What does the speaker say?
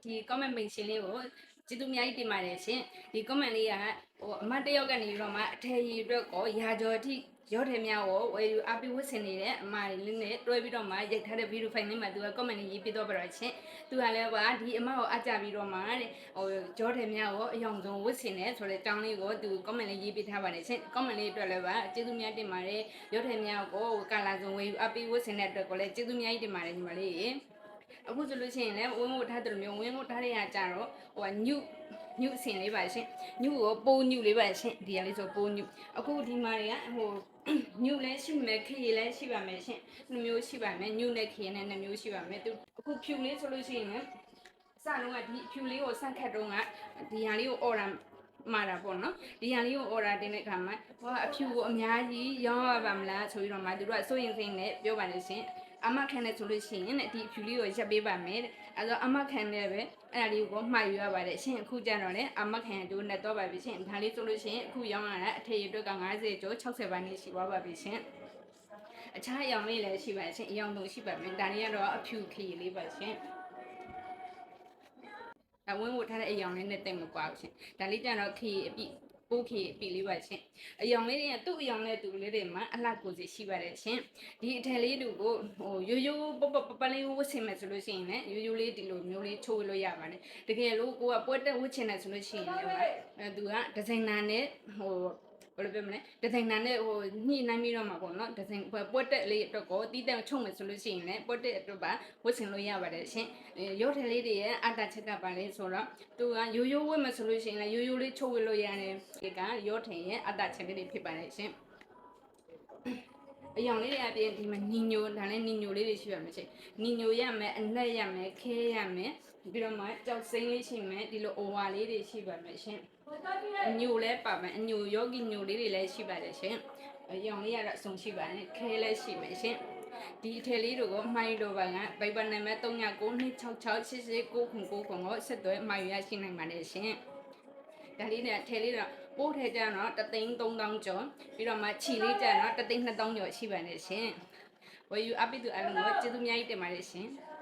ဒီ comment မိတ်ရှင်လေးကိုကျေးဇူးအများကြီးတင်ပါတယ်ရှင်ဒီ comment လေးကအမတ်တယောက်ကနေပြီးတော့မှအထည်ရီအတွက်ကိုရာကျော်အထိရောတယ်များကိုဝယ်ယူအပိဝတ်ဆင်နေတဲ့အမလေးနဲ့တွဲပြီးတော့မှရိုက်ထားတဲ့ video file လေးမှာသူက comment လေးရေးပြတော့ပါတော့ရှင်သူကလည်းဒီအမကိုအကြပြီးတော့မှတဲ့ရောတယ်များကိုအယောင်ဆုံးဝတ်ဆင်နေဆိုတဲ့အကြောင်းလေးကိုသူ comment လေးရေးပြထားပါတယ်ရှင် comment လေးအတွက်လည်းကျေးဇူးများတင်ပါတယ်ရောတယ်များကိုကာလာဆုံးဝယ်ယူအပိဝတ်ဆင်တဲ့အတွက်ကိုလည်းကျေးဇူးများကြီးတင်ပါတယ်ညီမလေးအခုဆိုလို့ရှိရင်လည်းဝင်းမို့ထားတယ်လို့မျိုးဝင်းမို့ထားတဲ့ဟာကြတော့ညုအစင်လေးပါရှင်ညုကိုပိုးညုလေးပါရှင်ဒီကလေးဆိုပိုးညုအခုဒီမှာတွေကညုလည်းရှိမယ်ခရီလည်းရှိပါမယ်ရှင်နှစ်မျိုးရှိပါမယ်ညုနဲ့ခရီနဲ့နှစ်မျိုးရှိပါမယ်သူအခုဖြူလေးဆိုလို့ရှိရင်လည်းစလုံးကဒီဖြူလေးကိုစခတ်တုံးကဒီဟာလေးကိုအော်ရမှာတာပေါ့နော်ဒီဟာလေးကို order တင်တဲ့အခါမှာအဖြူကိုအများကြီးရောင်းရပါမလားဆိုပြီးတော့မှသူတို့ကစိုးရင်စိမ့်နဲ့ပြောပါလေရှင်အမခံနဲ့ဆိုလို့ရှိရင်ဒီအဖြူလေးကိုရက်ပေးပါမယ်တဲ့အဲတော့အမခံနဲ့ပဲအဲ့ဒါလေးကိုမှာယူရပါတယ်ရှင်အခုကျတော့လေအမခံတို့နဲ့တော့ပါပြီရှင်ဒါလေးဆိုလို့ရှိရင်အခုရောင်းရတာအထည်အတွက်က50ကျော်60ပါးနေရှိသွားပါပြီရှင်အခြားအယောင်လေးလည်းရှိပါရှင်အယောင်တို့ရှိပါမယ်ဒါလေးကတော့အဖြူခရီလေးပါရှင်ဝင်းဝတ်ထားတဲ့အယောင်လေးနဲ့တိတ်မကွာဘူးရှင်ဒါလေးကျတော့ခရီအပြည့်ပိုးခီအပီလေးပါရှင်အယောင်လေးတွေကသူ့အယောင်နဲ့သူလေးတွေမှာအလှကိုစီရှိပါတယ်ရှင်ဒီအထည်လေးတွေကိုရိုးရိုးပလေးဝတ်ဆင်မယ်ဆိုလို့ရှိရင်လည်းရိုးရိုးလေးဒီလိုမျိုးလေးချိုးလို့ရပါတယ်တကယ်လို့ကိုကပွဲတက်ဝတ်ချင်တယ်ဆိုလို့ရှိရင်လည်းသူကဒီဇိုင်နာနဲ့ဘယ်လိုပြောမလဲဒီဇိုင်နာနဲ့ညှိနှိုင်းပြီးတော့မှာပေါ့နော်ဒီဇိုင်ပွက်တက်လေးအတွက်ကိုတီးတန့်ချုပ်မယ်ဆိုလို့ရှိရင်လည်းပွက်တက်အတွက်ပါဝတ်ဆင်လို့ရပါတယ်ရှင်ရောထည်လေးတွေရဲ့အတာချက်ကပါလေဆိုတော့သူကရိုးရိုးဝတ်မယ်ဆိုလို့ရှိရင်လည်းရိုးရိုးလေးချုပ်ဝတ်လို့ရတယ်ဒီကရောထည်ရဲ့အတာချက်လေးတွေဖြစ်ပါတယ်ရှင်အယောင်လေးတွေအပြင်ဒီမှာနီညိုဒါလည်းနီညိုလေးတွေရှိရမယ်ရှင်နီညိုရမယ်အနက်ရမယ်ခဲရမယ်ပြီးတော့မှကြောက်စိမ့်လေးရှိမယ်ဒီလိုအိုဝါလေးတွေရှိပါမယ်ရှင်အညိုလဲပါမယ်အညိုယောဂီညိုလေးတွေလည်းရှိပါတယ်ရှင်အယောင်လေးကတော့အစုံရှိပါတယ်ခဲလည်းရှိမယ်ရှင်ဒီအထည်လေးတွေကိုမှိုင်းလိုပါကဗိုက်ပါနံပါတ်3992668899ကိုဆက်သွဲမှာယူရရှိနိုင်ပါတယ်ရှင်ဒါလေးနဲ့ထည်လေးတော့ပိုးထဲကျတော့3,300ကျော်ပြီးတော့မှခြီလေးကျတော့3,200ကျော်ရှိပါတယ်ရှင်ဝယ်ယူအပိတူအလုံးကိုကျေးဇူးများကြီးတင်ပါတယ်ရှင်